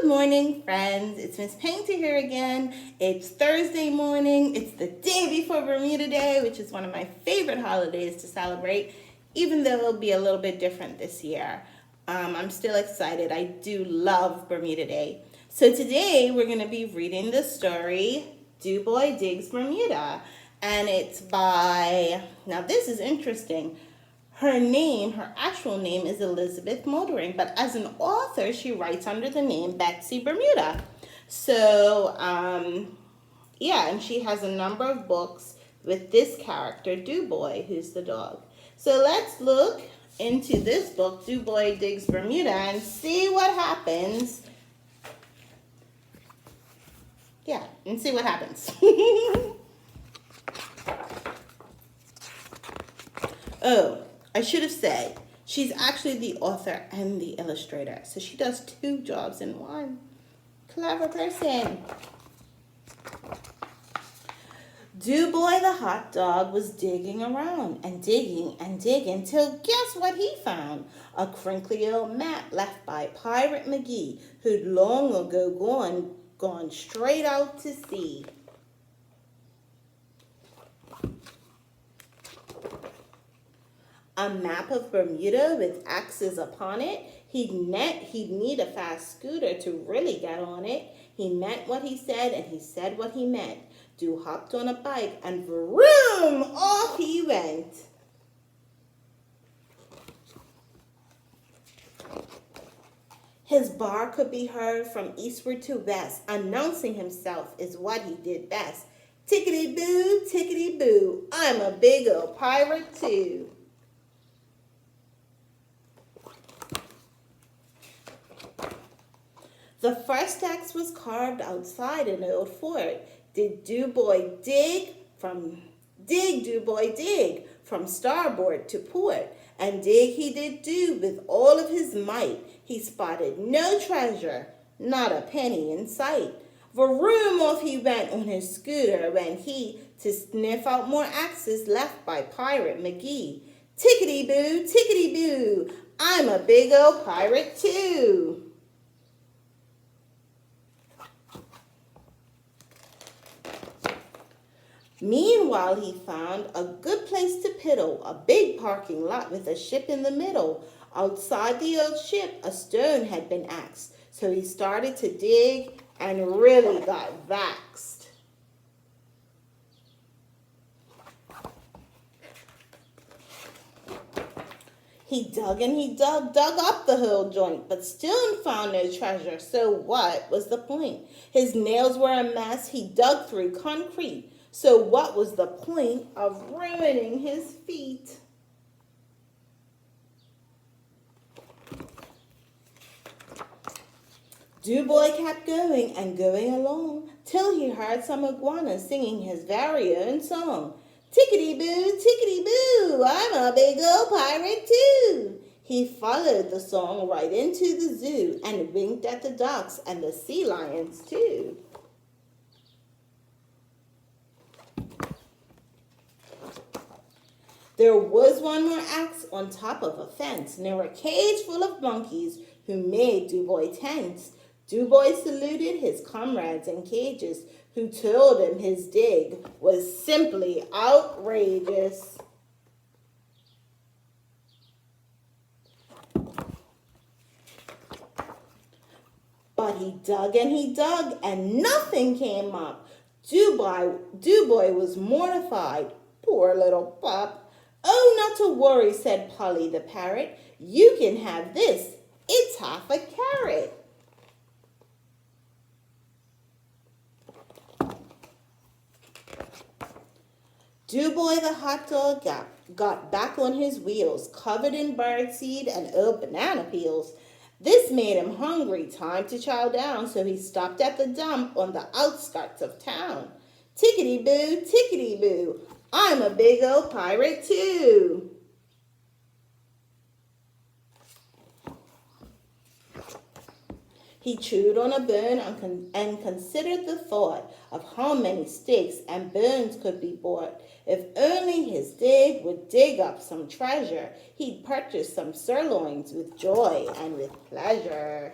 Good morning, friends. It's Miss Paynter here again. It's Thursday morning. It's the day before Bermuda Day, which is one of my favorite holidays to celebrate, even though it'll be a little bit different this year. I'm still excited. I do love Bermuda Day. So today we're going to be reading the story Do-Boy Digs Bermuda. And it's by, now this is interesting. Her actual name is Elizabeth Motoring, but as an author, she writes under the name Betsy Bermuda. So, and she has a number of books with this character, Do-Boy, who's the dog. So let's look into this book, Do-Boy Digs Bermuda, and see what happens. Yeah, and see what happens. Oh, I should have said, she's actually the author and the illustrator. So she does two jobs in one. Clever person. Do-Boy the hot dog was digging around and digging till guess what he found? A crinkly old map left by Pirate McGee, who'd long ago gone straight out to sea. A map of Bermuda with axes upon it. He'd need a fast scooter to really get on it. He meant what he said and he said what he meant. Do hopped on a bike and vroom, off he went. His bar could be heard from eastward to west. Announcing himself is what he did best. Tickety-boo, I'm a big old pirate too. The first axe was carved outside an old fort. Did Do-Boy dig? Do-Boy dig from starboard to port. And dig he did do with all of his might. He spotted no treasure, not a penny in sight. Vroom off he went on his scooter when he to sniff out more axes left by Pirate McGee. Tickety-boo, I'm a big old pirate too. Meanwhile, he found a good place to piddle, a big parking lot with a ship in the middle. Outside the old ship, a stone had been axed, so he started to dig and really got vexed. He dug and he dug up the whole joint, but still found no treasure, so what was the point? His nails were a mess, he dug through concrete. So what was the point of ruining his feet? Do-Boy kept going and going along till he heard some iguana singing his very own song. Tickety-boo, I'm a big old pirate too. He followed the song right into the zoo and winked at the ducks and the sea lions too. There was one more axe on top of a fence near a cage full of monkeys who made Do-Boy tense. Do-Boy saluted his comrades in cages who told him his dig was simply outrageous. But he dug and nothing came up. Do-Boy was mortified. Poor little pup. Oh, not to worry, said Polly the parrot. You can have this. It's half a carrot. Do-Boy the hot dog got back on his wheels, covered in birdseed and old banana peels. This made him hungry, time to chow down, so he stopped at the dump on the outskirts of town. Tickety-boo, I'm a big old pirate too. He chewed on a bone and considered the thought of how many steaks and bones could be bought. If only his dig would dig up some treasure, he'd purchase some sirloins with joy and with pleasure.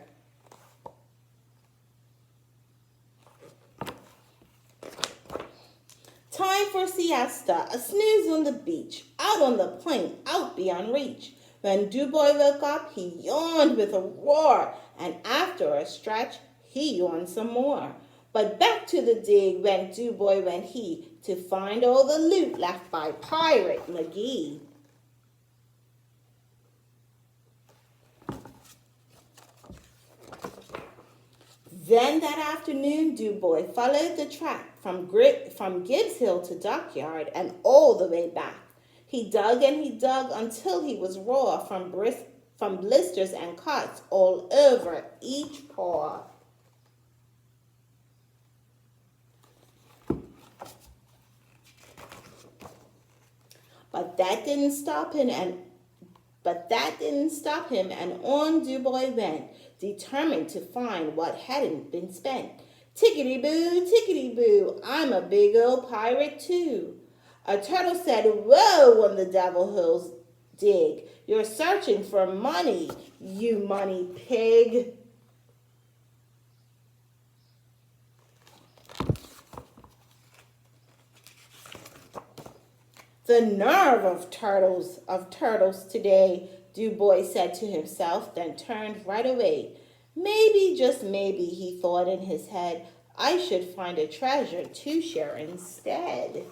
Time for siesta, a snooze on the beach, out on the plain, out beyond reach. When Do-Boy woke up, he yawned with a roar, and after a stretch, he yawned some more. But back to the dig went Do-Boy went he, to find all the loot left by Pirate McGee. Then that afternoon, Do-Boy followed the track from Gibbs Hill to Dockyard and all the way back. He dug and he dug until he was raw from blisters and cuts all over each paw. But that didn't stop him, and on Do-Boy went, determined to find what hadn't been spent. Tickety-boo, I'm a big old pirate too. A turtle said, whoa, on the Devil Hills dig. You're searching for money, you money pig. The nerve of turtles today, Do-Boy said to himself, then turned right away. Maybe, just maybe, he thought in his head, I should find a treasure to share instead.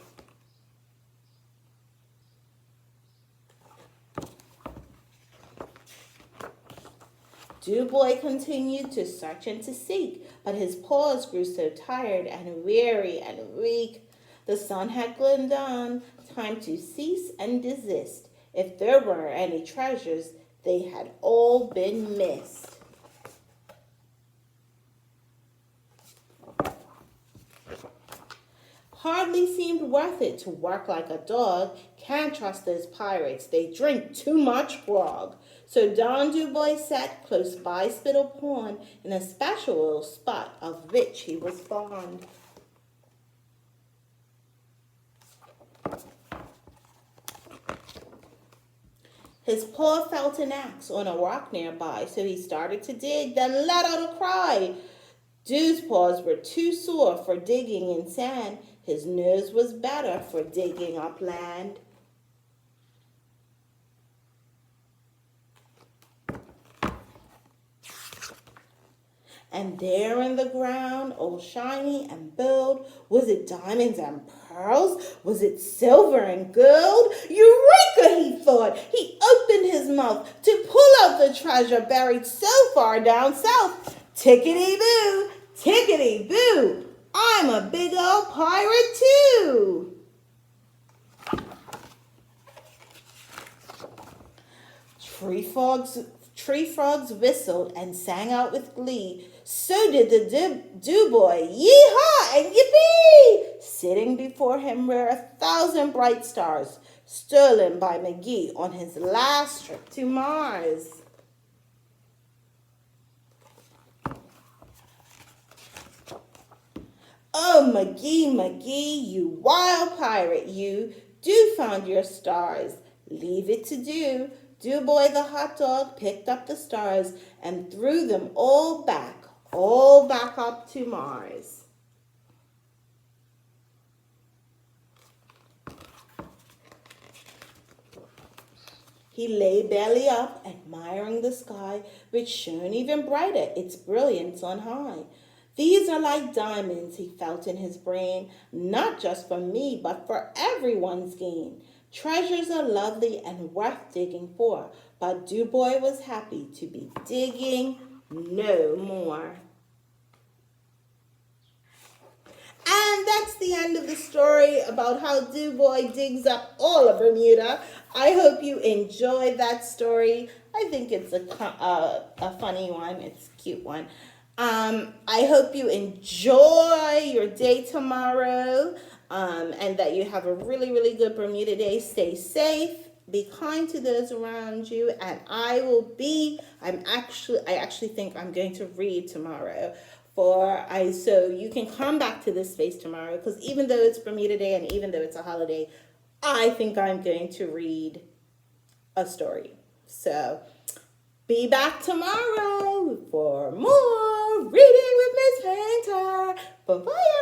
Do-Boy continued to search and to seek, but his paws grew so tired and weary and weak. The sun had gone down, time to cease and desist. If there were any treasures, they had all been missed. Hardly seemed worth it to work like a dog. Can't trust those pirates, they drink too much grog. So Don Do-Boy sat close by Spittle Pond in a special little spot of which he was fond. His paw felt an axe on a rock nearby, so he started to dig, then let out a cry. Do's paws were too sore for digging in sand. His nose was better for digging up land. And there in the ground, all shiny and bold, was it diamonds and pearls? Was it silver and gold? Eureka, he thought. He opened his mouth to pull out the treasure buried so far down south. Tickety-boo, tickety-boo, I'm a big old pirate too. Tree frogs whistled and sang out with glee. So did the Do-Boy, yee-haw and yippee! Sitting before him were 1,000 bright stars, stolen by McGee on his last trip to Mars. Oh, McGee, you wild pirate, you, do found your stars. Leave it to do. Do-Boy the hot dog picked up the stars and threw them all back up to Mars. He lay belly up, admiring the sky, which shone even brighter, its brilliance on high. These are like diamonds, he felt in his brain, not just for me, but for everyone's gain. Treasures are lovely and worth digging for, but Do-Boy was happy to be digging no more. And that's the end of the story about how Do-Boy digs up all of Bermuda. I hope you enjoyed that story. I think it's a funny one. It's a cute one. I hope you enjoy your day tomorrow, and that you have a really, really good Bermuda day. Stay safe. Be kind to those around you, and I actually think I'm going to read tomorrow. So you can come back to this space tomorrow, because even though it's Bermuda Day and even though it's a holiday, I think I'm going to read a story. So be back tomorrow for more Reading with Miss Paynter. Bye-bye.